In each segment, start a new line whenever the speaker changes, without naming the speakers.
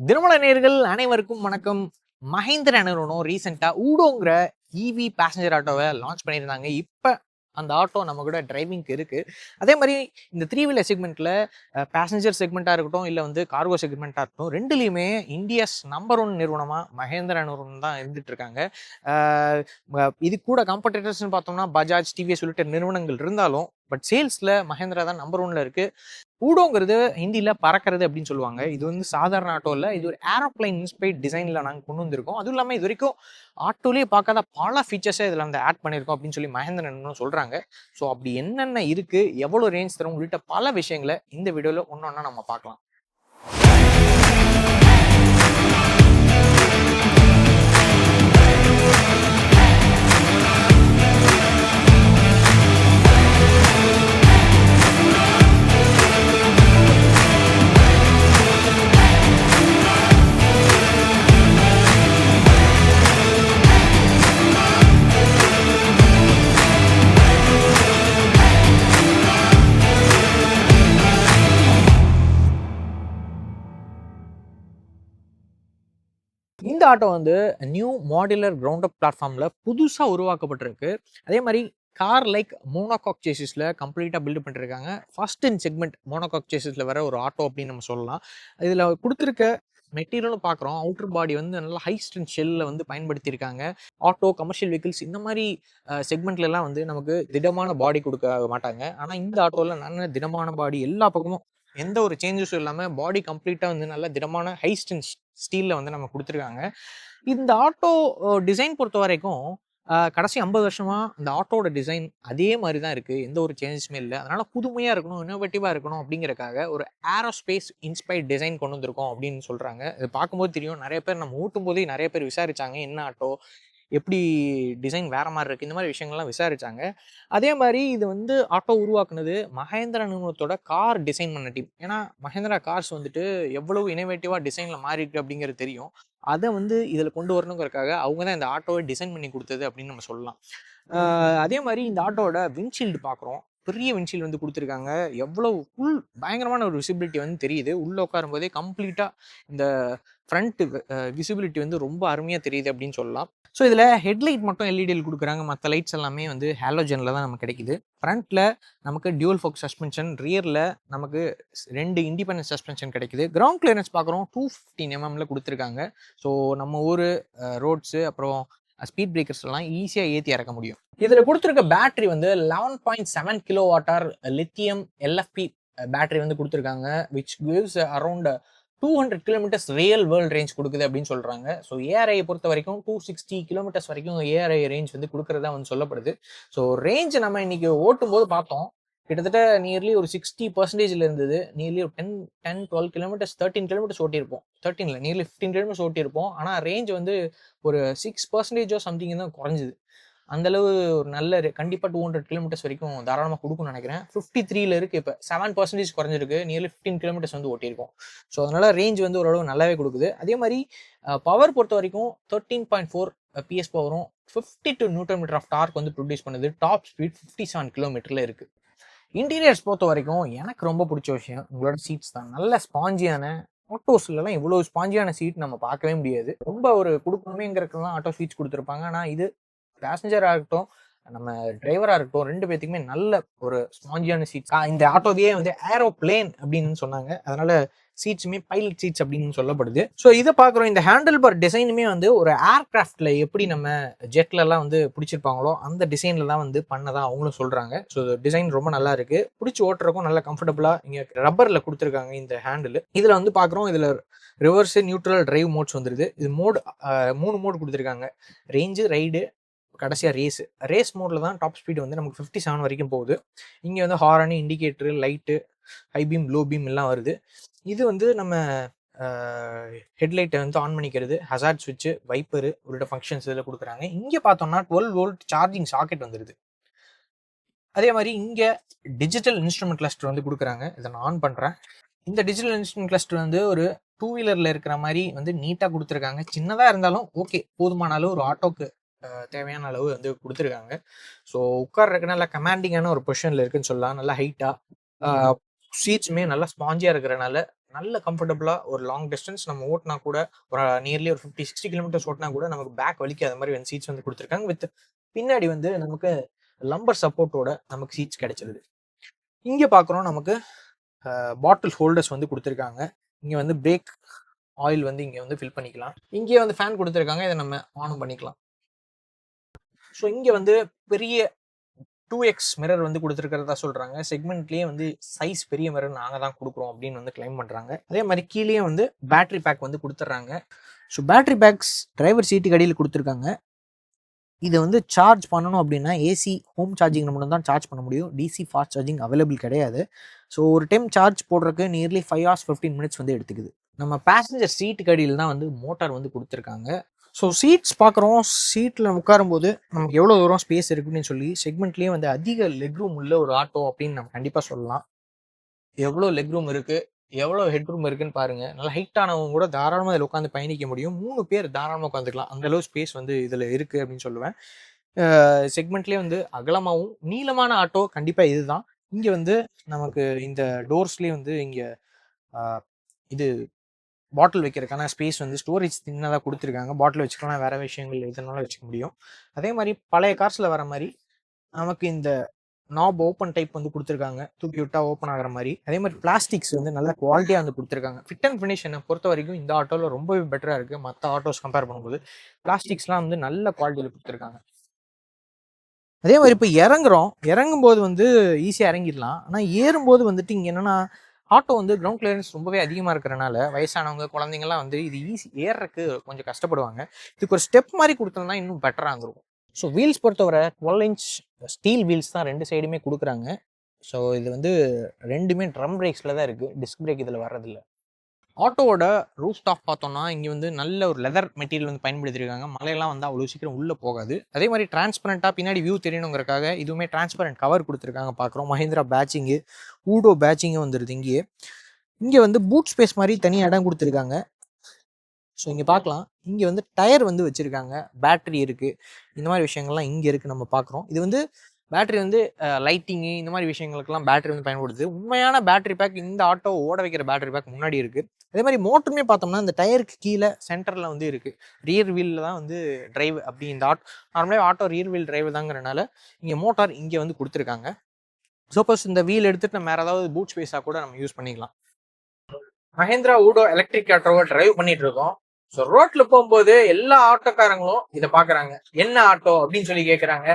திருமண நேயர்கள் அனைவருக்கும் வணக்கம். மஹேந்திர நிறுவனம் ரீசெண்டா ஊடோங்கிற இவி பேசஞ்சர் ஆட்டோவை லான்ச் பண்ணியிருந்தாங்க. இப்ப அந்த ஆட்டோ நம்ம கூட டிரைவிங்க்கு இருக்கு. அதே மாதிரி இந்த த்ரீ வீலர் செக்மெண்ட்ல பேசஞ்சர் செக்மெண்ட்டா இருக்கட்டும், இல்ல வந்து கார்கோ செக்மெண்ட்டா இருக்கட்டும், ரெண்டுலையுமே இந்தியாஸ் நம்பர் 1 நிறுவனமா மஹேந்திரா நிறுவனம் தான் இருந்துட்டு இருக்காங்க. இது கூட காம்படிட்டர்ஸ்னு பார்த்தோம்னா பஜாஜ், டிவிஎஸ் உள்ளிட்ட நிறுவனங்கள் இருந்தாலும், பட் சேல்ஸ்ல மஹேந்திரா தான் நம்பர் 1ல இருக்கு. ஊடோங்கிறது ஹிந்தியில பறக்கிறது அப்படின்னு சொல்லுவாங்க. இது வந்து சாதாரண ஆட்டோ இல்ல. இது ஒரு ஏரோப்ளைன் இன்ஸ்பைர்ட் டிசைன்ல நாங்க கொண்டு வந்திருக்கோம். அதுவும் இல்லாம இதுவரைக்கும் ஆட்டோலயே பார்க்காத பல ஃபீச்சர்ஸை இதுல வந்து ஆட் பண்ணியிருக்கோம் அப்படின்னு சொல்லி மஹேந்திரன் சொல்றாங்க. ஸோ அப்படி என்னென்ன இருக்கு, எவ்வளவு ரேஞ்ச் தரும் உள்ளிட்ட பல விஷயங்களை இந்த வீடியோல ஒன்னொன்னா நம்ம பார்க்கலாம். இந்த ஆட்டோ வந்து நியூ மாடுலர் கிரவுண்ட் அப் பிளாட்ஃபார்ம்ல புதுசா உருவாக்கப்பட்டிருக்கு. அதே மாதிரி கார் லைக் மோனோகாக் சேசிஸ்ல கம்ப்ளீட்டா பில்ட் பண்ணிருக்காங்க. ஃபர்ஸ்ட் இன் செக்மெண்ட் மோனோகாக் சேசிஸ்ல வர ஒரு ஆட்டோ அப்படின்னு நம்ம சொல்லலாம். இதுல கொடுத்திருக்க மெட்டீரியலும் பார்க்குறோம். அவுட்டர் பாடி வந்து நல்லா ஹை ஸ்ட்ரென்த் ஷெல்ல வந்து பயன்படுத்தியிருக்காங்க. ஆட்டோ, கமர்ஷியல் வெஹிக்கிள்ஸ் இந்த மாதிரி செக்மெண்ட்ல எல்லாம் வந்து நமக்கு திடமான பாடி கொடுக்க மாட்டாங்க. ஆனா இந்த ஆட்டோல நல்ல திடமான பாடி, எல்லா பக்கமும் எந்த ஒரு சேஞ்சஸும் இல்லாம பாடி கம்ப்ளீட்டா வந்து நல்ல திடமான ஹை ஸ்ட்ரென்த் ஸ்டீல்ல வந்து நம்ம கொடுத்துருக்காங்க. இந்த ஆட்டோ டிசைன் பொறுத்த வரைக்கும் கடைசி 50 வருஷமா இந்த ஆட்டோட டிசைன் அதே மாதிரி தான் இருக்கு. எந்த ஒரு சேஞ்சஸுமே இல்லை. அதனால புதுமையா இருக்கணும், இன்னோவேட்டிவா இருக்கணும் அப்படிங்கறக்காக ஒரு ஏரோஸ்பேஸ் இன்ஸ்பைர்ட் டிசைன் கொண்டு வந்திருக்கோம் அப்படின்னு சொல்றாங்க. இது பார்க்கும்போது தெரியும். நிறைய பேர் நம்ம ஊட்டும் போதே நிறைய பேர் விசாரிச்சாங்க, என்ன ஆட்டோ, எப்படி டிசைன் வேற மாதிரி இருக்கு, இந்த மாதிரி விஷயங்கள்லாம் விசாரிச்சாங்க. அதே மாதிரி இது வந்து ஆட்டோ உருவாக்குனது மஹேந்திரா நிறுவனத்தோட கார் டிசைன் பண்ண டீம். ஏன்னா மஹேந்திரா கார்ஸ் வந்துட்டு எவ்வளவு இனோவேட்டிவா டிசைன்ல மாறி இருக்கு அப்படிங்கிறது தெரியும். அதை வந்து இதில் கொண்டு வரணுங்கிறதுக்காக அவங்க தான் இந்த ஆட்டோவை டிசைன் பண்ணி கொடுத்தது அப்படின்னு நம்ம சொல்லலாம். அதே மாதிரி இந்த ஆட்டோவோட விண்ட்ஷீல்டு பார்க்குறோம். பெரிய விண்ட்ஷீல்டு வந்து கொடுத்துருக்காங்க. எவ்வளவு பயங்கரமான ஒரு விசிபிலிட்டி வந்து தெரியுது. உள்ள உட்காரும் போதே கம்ப்ளீட்டா இந்த ஃப்ரண்ட் விசிபிலிட்டி வந்து ரொம்ப அருமையா தெரியுது அப்படின்னு சொல்லலாம். ஸோ இதில் ஹெட்லைட் மட்டும் எல்இடியில் கொடுக்குறாங்க. மற்ற லைட்ஸ் எல்லாமே வந்து ஹாலோஜனில் தான் நமக்கு கிடைக்குது. ஃப்ரண்ட்டில் நமக்கு டியூல் ஃபோக் சஸ்பென்ஷன், ரியரில் நமக்கு 2 இண்டிபெண்டன்ட் சஸ்பென்ஷன் கிடைக்குது. கிரவுண்ட் கிளியரன்ஸ் பார்க்குறோம் 215 mm கொடுத்துருக்காங்க. ஸோ நம்ம ஊர் ரோட்ஸு அப்புறம் ஸ்பீட் பிரேக்கர்ஸ் எல்லாம் ஈஸியாக ஏற்றி இறக்க முடியும். இதில் கொடுத்துருக்க பேட்டரி வந்து 11.7 kWh லித்தியம் எல்எஃப்பி பேட்டரி வந்து கொடுத்துருக்காங்க. Which gives around 200 kilometres real world range கொடுக்குது அப்படின்னு சொல்றாங்க. ஸோ ஏஆர்ஐ பொறுத்த வரைக்கும் 260 கிலோமீட்டர்ஸ் வரைக்கும் ஏஆர்ஐ ரேஞ்ச் வந்து கொடுக்கறதா வந்து சொல்லப்படுது. ஸோ ரேஞ்ச் நம்ம இன்னைக்கு ஓட்டும் போது பார்த்தோம், கிட்டத்தட்ட நியர்லி ஒரு 60% இருந்தது. நியர்லி ஒரு 12 கிலோமீட்டர்ஸ், 13 கிலோமீட்டர்ஸ் ஓட்டியிருப்போம். 13 இல்லை, நியர்லி 15 கிலோமீட்டர்ஸ் ஓட்டியிருப்போம். ஆனால் ரேஞ்ச் வந்து ஒரு 6% சம்திங் தான் குறைஞ்சிது. அந்தளவு ஒரு நல்ல கண்டிப்பாக 200 கிலோமீட்டர்ஸ் வரைக்கும் தாராளமாக கொடுக்கும்னு நினைக்கிறேன். 53ல் இருக்குது. இப்போ 7% குறைஞ்சிருக்கு. நியர்லி 15 கிலோமீட்டர்ஸ் வந்து ஓட்டியிருக்கோம். ஸோ அதனால ரேஞ்ச் வந்து ஓரளவு நல்லாவே கொடுக்குது. அதே மாதிரி பவர் பொறுத்த வரைக்கும் 13.4 PS பவரும் 52 Nm ஆஃப் டார்க் வந்து ப்ரொடியூஸ் பண்ணுது. டாப் ஸ்பீட் 57 கிலோமீட்டரில் இருக்குது. இன்டீரியர்ஸ் பொறுத்த வரைக்கும் எனக்கு ரொம்ப பிடிச்ச விஷயம் உங்களோட சீட்ஸ் தான். நல்ல ஸ்பாஞ்சியான, ஆட்டோஸ்லாம் இவ்வளோ ஸ்பாஞ்சியான சீட் நம்ம பார்க்கவே முடியாது. ரொம்ப ஒரு கொடுக்கணுமேங்கிறதுலாம் ஆட்டோ சீட்ஸ் கொடுத்துருப்பாங்க. ஆனால் இது பேசஞ்சராக இருக்கட்டும், நம்ம டிரைவராக இருக்கட்டும், 2 பேத்துக்குமே நல்ல ஒரு ஸ்பாஞ்சியான சீட்ஸ். இந்த ஆட்டோவையே வந்து ஏரோப்ளேன் அப்படின்னு சொன்னாங்க. அதனால சீட்ஸுமே பைலட் சீட்ஸ் அப்படின்னு சொல்லப்படுது. ஸோ இதை பார்க்குறோம். இந்த ஹேண்டில் பார் டிசைனுமே வந்து ஒரு ஏர்கிராஃப்டில் எப்படி நம்ம ஜெட்லலாம் வந்து பிடிச்சிருப்பாங்களோ அந்த டிசைனில் தான் வந்து பண்ணதான் அவங்களும் சொல்கிறாங்க. ஸோ டிசைன் ரொம்ப நல்லா இருக்குது. பிடிச்சி ஓட்டுறக்கும் நல்லா கம்ஃபர்டபுளாக இங்கே ரப்பரில் கொடுத்துருக்காங்க இந்த ஹேண்டில். இதில் வந்து பார்க்குறோம், இதில் ரிவர்ஸு, நியூட்ரல், டிரைவ் மோட்ஸ் வந்துடுது. இது மோடு 3 மோடு கொடுத்துருக்காங்க. ரேஞ்சு, ரைடு, கடைசியாக ரேஸ் மோடில் தான் டாப் ஸ்பீடு வந்து நமக்கு 57 வரைக்கும் போகுது. இங்கே வந்து horn, indicator, light, high beam, low beam எல்லாம் வருது. இது வந்து நம்ம ஹெட்லைட்டை வந்து ஆன் பண்ணிக்கிறது, ஹசார்ட் ஸ்விட்சு, வைப்பரு உள்ளிட்ட ஃபங்க்ஷன்ஸ் இதில் கொடுக்குறாங்க. இங்கே பார்த்தோம்னா 12 வோல்ட் சார்ஜிங் சாக்கெட் வந்துடுது. அதே மாதிரி இங்கே டிஜிட்டல் இன்ஸ்ட்ருமெண்ட் கிளஸ்டர் வந்து கொடுக்குறாங்க. இதை நான் ஆன் பண்ணுறேன். இந்த டிஜிட்டல் இன்ஸ்ட்ருமெண்ட் கிளஸ்டர் வந்து ஒரு 2 வீலரில் இருக்கிற மாதிரி வந்து நீட்டாக கொடுத்துருக்காங்க. சின்னதாக இருந்தாலும் ஓகே, போதுமான அளவு ஒரு ஆட்டோக்கு தேவையான அளவு வந்து கொடுத்துருக்காங்க. ஸோ உட்கார்றதுக்கு நல்லா கமாண்டிங்கான ஒரு பொசிஷனில் இருக்குன்னு சொல்லலாம். நல்லா ஹைட்டாக, சீட்ஸுமே நல்லா ஸ்பாஞ்சியாக இருக்கிறனால நல்ல கம்ஃபர்டபுளாக ஒரு லாங் டிஸ்டன்ஸ் நம்ம ஓட்டினா கூட ஒரு நியர்லி ஒரு 50-60 கிலோமீட்டர்ஸ் ஓட்டினா கூட நமக்கு பேக் வலிக்காத மாதிரி வந்து சீட்ஸ் வந்து கொடுத்துருக்காங்க. வித் பின்னாடி வந்து நமக்கு லம்பர் சப்போர்ட்டோட நமக்கு சீட்ஸ் கிடைச்சிருது. இங்கே பார்க்குறோம் நமக்கு பாட்டில் ஹோல்டர்ஸ் வந்து கொடுத்துருக்காங்க. இங்கே வந்து பிரேக் ஆயில் வந்து இங்கே வந்து ஃபில் பண்ணிக்கலாம். இங்கே வந்து ஃபேன் கொடுத்துருக்காங்க, இதை நம்ம ஆன் பண்ணிக்கலாம். ஸோ இங்கே வந்து பெரிய 2x மிரர் வந்து கொடுத்துருக்கிறதா சொல்கிறாங்க. செக்மெண்ட்லேயே வந்து சைஸ் பெரிய மிரர் நாங்கள் தான் கொடுக்குறோம் அப்படின்னு வந்து கிளைம் பண்ணுறாங்க. அதே மாதிரி கீழே வந்து பேட்டரி பேக் வந்து கொடுத்துட்றாங்க. ஸோ பேட்டரி பேக்ஸ் டிரைவர் சீட்டுக்கு அடியில் கொடுத்துருக்காங்க. இதை வந்து சார்ஜ் பண்ணணும் அப்படின்னா ஏசி ஹோம் சார்ஜிங் மட்டும் தான் சார்ஜ் பண்ண முடியும். டிசி ஃபாஸ்ட் சார்ஜிங் அவைலபிள் கிடையாது. ஸோ ஒரு டைம் சார்ஜ் போடுறதுக்கு நியர்லி 5 hours 15 minutes வந்து எடுத்துக்குது. நம்ம பேசஞ்சர் சீட்டுக்கு அடியில் தான் வந்து மோட்டார் வந்து கொடுத்துருக்காங்க. ஸோ சீட்ஸ் பார்க்குறோம். சீட்டில் உட்காரும்போது நமக்கு எவ்வளோ தூரம் ஸ்பேஸ் இருக்குன்னு சொல்லி செக்மெண்ட்லேயே வந்து அதிக லெக் ரூம் உள்ள ஒரு ஆட்டோ அப்படின்னு நம்ம கண்டிப்பாக சொல்லலாம். எவ்வளோ லெக் ரூம் இருக்குது, எவ்வளோ ஹெட் ரூம் இருக்குன்னு பாருங்க. நல்லா ஹைட்டானவங்க கூட தாராளமாக இதில் உட்காந்து பயணிக்க முடியும். 3 பேர் தாராளமாக உட்காந்துக்கலாம். அந்த அளவு ஸ்பேஸ் வந்து இதில் இருக்குது அப்படின்னு சொல்லுவேன். செக்மெண்ட்லேயே வந்து அகலமாகவும் நீளமான ஆட்டோ கண்டிப்பாக இதுதான். இங்கே வந்து நமக்கு இந்த டோர்ஸ்லேயே வந்து இங்கே இது பாட்டில் வைக்கிறதுக்கான ஸ்பேஸ் வந்து ஸ்டோரேஜ் சின்னதாக கொடுத்துருக்காங்க. பாட்டில் வச்சுக்கலாம், வேறு விஷயங்கள் எதுனாலும் வச்சுக்க முடியும். அதே மாதிரி பழைய கார்ஸில் வர மாதிரி நமக்கு இந்த நாப் ஓப்பன் டைப் வந்து கொடுத்துருக்காங்க, தூக்கி விட்டா ஓப்பன் ஆகிற மாதிரி. அதே மாதிரி பிளாஸ்டிக்ஸ் வந்து நல்ல குவாலிட்டியாக வந்து கொடுத்துருக்காங்க. ஃபிட் அண்ட் ஃபினிஷ் என்னை பொறுத்த வரைக்கும் இந்த ஆட்டோவில் ரொம்பவே பெட்டராக இருக்குது. மற்ற ஆட்டோஸ் கம்பேர் பண்ணும்போது பிளாஸ்டிக்ஸ்லாம் வந்து நல்ல குவாலிட்டியில் கொடுத்துருக்காங்க. அதே மாதிரி இப்போ இறங்கும்போது வந்து ஈஸியாக இறங்கிடலாம். ஆனால் ஏறும்போது வந்துட்டு இங்கே என்னென்னா ஆட்டோ வந்து கிரவுண்ட் கிளியரன்ஸ் ரொம்பவே அதிகமாக இருக்கிறனால வயசானவங்க குழந்தைங்கலாம் வந்து இது ஏறுறதுக்கு கொஞ்சம் கஷ்டப்படுவாங்க. இதுக்கு ஒரு ஸ்டெப் மாதிரி கொடுத்தோம்னா இன்னும் பெட்டராக இருந்திருக்கும். ஸோ வீல்ஸ் பொறுத்தவரை 12 inch ஸ்டீல் வீல்ஸ் தான் 2 சைடுமே கொடுக்குறாங்க. ஸோ இது வந்து 2மே ட்ரம் பிரேக்ஸில் தான் இருக்குது, டிஸ்க் பிரேக் இதில் வர்றதில்லை. ஆட்டோவோட ரூஃப் டாப் பார்த்தோம்னா இங்கே வந்து நல்ல ஒரு லெதர் மெட்டீரியல் வந்து பயன்படுத்தியிருக்காங்க. மழையெல்லாம் வந்து அவ்வளோ சீக்கிரம் உள்ளே போகாது. அதே மாதிரி டிரான்ஸ்பரண்ட்டாக பின்னாடி வியூ தெரியணுங்கிறக்காக இதுவுமே டிரான்ஸ்பரண்ட் கவர் கொடுத்துருக்காங்க. பார்க்குறோம் மஹிந்திரா பேட்சிங்கு, ஊடோ பேட்சிங்கும் வந்துடுது. இங்கே வந்து பூட் ஸ்பேஸ் மாதிரி தனியாக இடம் கொடுத்துருக்காங்க. ஸோ இங்கே பார்க்கலாம், இங்கே வந்து டயர் வந்து வச்சுருக்காங்க, பேட்ரி இருக்குது, இந்த மாதிரி விஷயங்கள்லாம் இங்கே இருக்குது நம்ம பார்க்குறோம். இது வந்து பேட்ரி வந்து லைட்டிங்கு இந்த மாதிரி விஷயங்களுக்கெல்லாம் பேட்ரி வந்து பயன்படுது. உண்மையான பேட்ரி பேக் இந்த ஆட்டோ ஓட வைக்கிற பேட்ரி பேக் முன்னாடி இருக்குது. அதே மாதிரி மோட்டருமே பார்த்தோம்னா இந்த டயருக்கு கீழே சென்டரில் வந்து இருக்குது. ரியர் வீலில் தான் வந்து டிரைவ். அப்படி இந்த நார்மலாக ஆட்டோ ரியர் வீல் டிரைவ் தாங்கிறனால இங்கே மோட்டார் இங்கே வந்து கொடுத்துருக்காங்க. சப்போஸ் இந்த வீல் எடுத்துகிட்டு நம்ம வேறு ஏதாவது பூட் ஸ்பேஸாக கூட நம்ம யூஸ் பண்ணிக்கலாம். மஹேந்திரா ஊடோ எலக்ட்ரிக் ஆட்டோவை டிரைவ் பண்ணிட்டு இருக்கோம். ஸோ ரோட்ல போகும்போது எல்லா ஆட்டோக்காரங்களும் இதை பாக்குறாங்க, என்ன ஆட்டோ அப்படின்னு சொல்லி கேட்கறாங்க.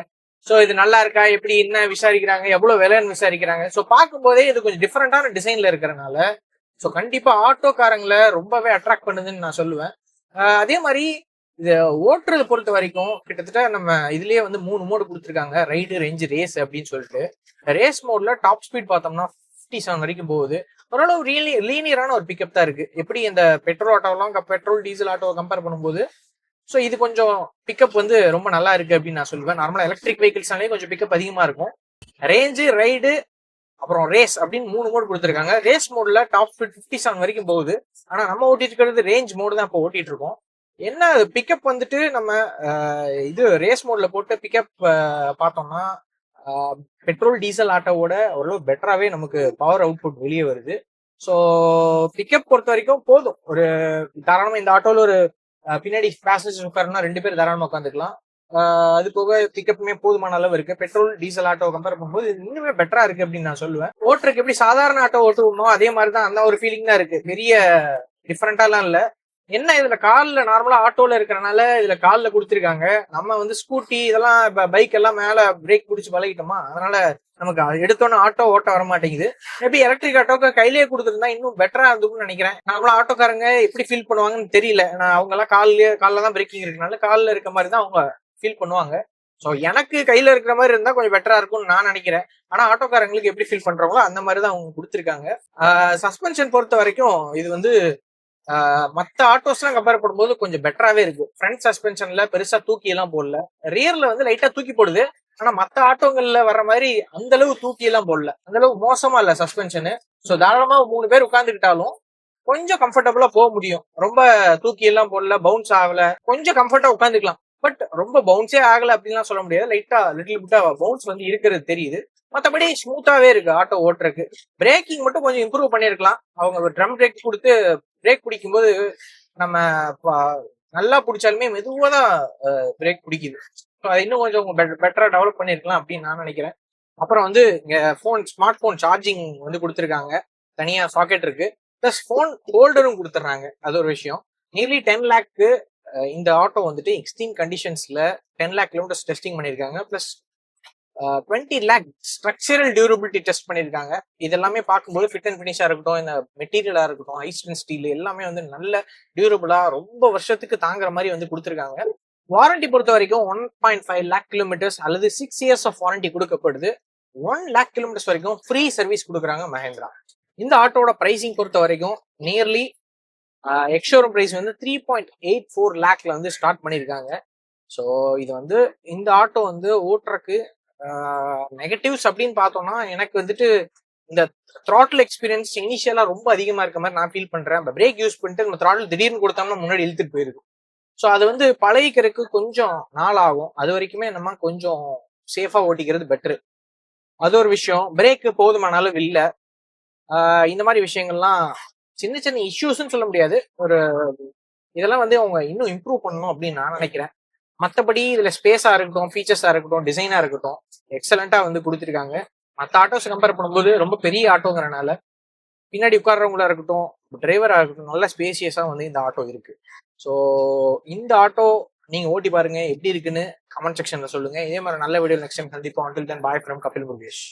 ஸோ இது நல்லா இருக்கா, எப்படி என்ன விசாரிக்கிறாங்க, எவ்வளவு விலைன்னு விசாரிக்கிறாங்க. ஸோ பார்க்கும்போதே இது கொஞ்சம் டிஃப்ரெண்டான டிசைன்ல இருக்கிறனால ஸோ கண்டிப்பா ஆட்டோக்காரங்களை ரொம்பவே அட்ராக்ட் பண்ணுதுன்னு நான் சொல்லுவேன். அதே மாதிரி இதை ஓட்டுறது பொறுத்த வரைக்கும் கிட்டத்தட்ட நம்ம இதுலயே வந்து 3 மோடு கொடுத்துருக்காங்க, ரைடு, ரேஞ்ச், ரேஸ் அப்படின்னு சொல்லிட்டு. ரேஸ் மோட்ல டாப் ஸ்பீட் பார்த்தோம்னா 57 வரைக்கும் போகுது. ஓரளவு லீனியரான ஒரு பிக்கப் தான் இருக்கு. எப்படி இந்த பெட்ரோல் ஆட்டோலாம் பெட்ரோல் டீசல் ஆட்டோவை கம்பேர் பண்ணும்போது ஸோ இது கொஞ்சம் பிக்கப் வந்து ரொம்ப நல்லா இருக்கு அப்படின்னு நான் சொல்லுவேன். நார்மலா எலக்ட்ரிக் வெஹிக்கிள்ஸ்னாலே கொஞ்சம் பிக்கப் அதிகமா இருக்கும். ரேஞ்சு, ரைடு, அப்புறம் ரேஸ் அப்படின்னு 3 மோடு கொடுத்துருக்காங்க. ரேஸ் மோட்ல டாப் ஸ்பீட் 57 வரைக்கும் போகுது. ஆனா நம்ம ஓட்டிட்டு இருக்கிறது ரேஞ்ச் மோடு தான் இப்போ ஓட்டிட்டு இருக்கோம். என்ன பிக்கப் வந்துட்டு நம்ம இது ரேஸ் மோட்ல போட்டு பிக்கப் பார்த்தோம்னா பெட்ரோல் டீசல் ஆட்டோவோட ஓரளவு பெட்டராகவே நமக்கு பவர் அவுட்புட் வெளியே வருது. ஸோ பிக்கப் பொறுத்த வரைக்கும் போதும். ஒரு தாராளமாக இந்த ஆட்டோவில் ஒரு பின்னாடி பேசஞ்சர் உட்காரணும்னா 2 பேர் தாராளமாக உட்காந்துக்கலாம். அது போக பிக்கப்புமே போதுமான அளவு இருக்கு. பெட்ரோல் டீசல் ஆட்டோ கம்பேர் பண்ணும்போது இன்னுமே பெட்டரா இருக்கு அப்படின்னு நான் சொல்லுவேன். ஓட்டுறதுக்கு எப்படி சாதாரண ஆட்டோ ஓட்டுவோமோ அதே மாதிரி தான், அந்த ஒரு ஃபீலிங் தான் இருக்கு. பெரிய டிஃப்ரெண்டாலாம் இல்லை. என்ன இதுல காலில் நார்மலா ஆட்டோல இருக்கிறனால இதுல காலில் கொடுத்துருக்காங்க. நம்ம வந்து ஸ்கூட்டி இதெல்லாம் பைக் எல்லாம் மேல பிரேக் பிடிச்சி பழகிட்டோமா, அதனால நமக்கு எடுத்தோன்னு ஆட்டோ ஓட்ட வர மாட்டேங்குது. மேபி எலக்ட்ரிக் ஆட்டோக்கு கையிலேயே கொடுத்துருந்தா இன்னும் பெட்டரா இருந்துக்கும்னு நினைக்கிறேன். நார்மலா ஆட்டோக்காரங்க எப்படி ஃபீல் பண்ணுவாங்கன்னு தெரியல. அவங்க எல்லாம் காலில் தான் பிரேக்கிங் இருக்கனால காலில் இருக்க மாதிரி தான் அவங்க ஃபீல் பண்ணுவாங்க. ஸோ எனக்கு கையில இருக்கிற மாதிரி இருந்தா கொஞ்சம் பெட்டரா இருக்கும்னு நான் நினைக்கிறேன். ஆனா ஆட்டோக்காரங்களுக்கு எப்படி ஃபீல் பண்றாங்களோ அந்த மாதிரி தான் அவங்க கொடுத்துருக்காங்க. சஸ்பென்ஷன் பொறுத்த வரைக்கும் இது வந்து மற்ற ஆட்டோஸ் எல்லாம் கம்பேர் பண்ணும்போது கொஞ்சம் பெட்டராவே இருக்கு. ஃப்ரண்ட் சஸ்பென்ஷன்ல பெருசா தூக்கி எல்லாம் போடல, ரியர்ல வந்து லைட்டா தூக்கி போடுது. ஆனா மற்ற ஆட்டோங்கள்ல வர்ற மாதிரி அந்த அளவு தூக்கி எல்லாம் போடல, அந்த அளவு மோசமா இல்ல சஸ்பென்ஷனு. ஸோ தாராளமா 3 பேர் உட்கார்ந்துக்கிட்டாலும் கொஞ்சம் கம்ஃபர்டபுளா போக முடியும். ரொம்ப தூக்கி எல்லாம் போடல, பவுன்ஸ் ஆகல, கொஞ்சம் கம்ஃபர்ட்டா உட்காந்துக்கலாம். பட் ரொம்ப பவுன்ஸே ஆகல அப்படின்லாம் சொல்ல முடியாது. லைட்டா லிட்டில் பிட்டா பவுன்ஸ் வந்து இருக்கிறது தெரியுது. மற்றபடி ஸ்மூத்தாவே இருக்கு ஆட்டோ ஓட்டுறதுக்கு. பிரேக்கிங் மட்டும் கொஞ்சம் இம்ப்ரூவ் பண்ணியிருக்கலாம். அவங்க ட்ரம் பிரேக் கொடுத்து பிரேக் பிடிக்கும்போது நம்ம நல்லா பிடிச்சாலுமே மெதுவாக தான் பிரேக் பிடிக்குது. ஸோ அதை இன்னும் கொஞ்சம் பெட்டரா டெவலப் பண்ணியிருக்கலாம் அப்படின்னு நான் நினைக்கிறேன். அப்புறம் வந்து இங்க ஸ்மார்ட் போன் சார்ஜிங் வந்து கொடுத்துருக்காங்க. தனியா சாக்கெட் இருக்கு. பிளஸ் போன் ஹோல்டரும் கொடுத்துட்றாங்க. அது ஒரு விஷயம். நியர்லி 10 லேக்கு இந்த ஆட்டோ வந்துட்டு எக்ஸ்ட்ரீம் கண்டிஷன்ஸ்ல 10 லேக் கிலோமீட்டர்ஸ் டெஸ்டிங் பண்ணியிருக்காங்க. Plus 20 lakh structural durability test பண்ணியிருக்காங்க. இதெல்லாமே பார்க்கும்போது ஃபிட் அண்ட் ஃபினிஷா இருக்கட்டும், இந்த மெட்டீரியலா இருக்கட்டும், ஐஸ்டன் ஸ்டீல் எல்லாமே வந்து நல்ல டியூரபிளா ரொம்ப வருஷத்துக்கு தாங்குற மாதிரி வந்து கொடுத்துருக்காங்க. வாரண்டி பொறுத்த வரைக்கும் 1.5 லேக் கிலோமீட்டர்ஸ் அல்லது 6 இயர்ஸ் ஆஃப் வாரண்டி கொடுக்கப்படுது. 1 லேக் கிலோமீட்டர்ஸ் வரைக்கும் ஃப்ரீ சர்வீஸ் கொடுக்குறாங்க மஹேந்திரா. இந்த ஆட்டோட பிரைசிங் பொறுத்த வரைக்கும் நியர்லி எக்ஸ்ஷோரூம் பிரைஸ் வந்து 3.84 லேக்ல வந்து ஸ்டார்ட் பண்ணியிருக்காங்க. ஸோ இது வந்து இந்த ஆட்டோ வந்து ஓட்டுறக்கு நெகட்டிவ்ஸ் அப்படின்னு பார்த்தோம்னா எனக்கு வந்துட்டு இந்த த்ராட்டில் எக்ஸ்பீரியன்ஸ் இனிஷியலா ரொம்ப அதிகமா இருக்க மாதிரி நான் ஃபீல் பண்றேன். பிரேக் யூஸ் பண்ணிட்டு நம்ம த்ராட்டில் திடீர்னு கொடுத்தோம்னா முன்னாடி இழுத்துட்டு போயிருக்கு. ஸோ அது வந்து பழகிக்கிறதுக்கு கொஞ்சம் நாள் ஆகும். அது வரைக்குமே நம்ம கொஞ்சம் சேஃபா ஓட்டிக்கிறது பெட்ரு. அது ஒரு விஷயம். பிரேக்கு போதுமான அளவு இல்லை. இந்த மாதிரி விஷயங்கள்லாம் சின்ன சின்ன இஷ்யூஸ்ன்னு சொல்ல முடியாது. இதெல்லாம் வந்து அவங்க இன்னும் இம்ப்ரூவ் பண்ணணும் அப்படின்னு நான் நினைக்கிறேன். மற்றபடி இதுல ஸ்பேஸா இருக்கட்டும், ஃபீச்சர்ஸா இருக்கட்டும், டிசைனா இருக்கட்டும், எக்ஸலண்டா வந்து கொடுத்துருக்காங்க. மற்ற ஆட்டோஸ் கம்பேர் பண்ணும்போது ரொம்ப பெரிய ஆட்டோங்கிறனால பின்னாடி உட்கார்றவங்களா இருக்கட்டும், டிரைவரா இருக்கட்டும், நல்ல ஸ்பேசியஸா வந்து இந்த ஆட்டோ இருக்கு. ஸோ இந்த ஆட்டோ நீங்க ஓட்டி பாருங்க, எப்படி இருக்குன்னு கமெண்ட் செக்ஷன்ல சொல்லுங்க. இதே மாதிரி நல்ல வீடியோ நெக்ஸ்ட் டைம் சந்திப்போம். until then bye from Kapil Murugesh.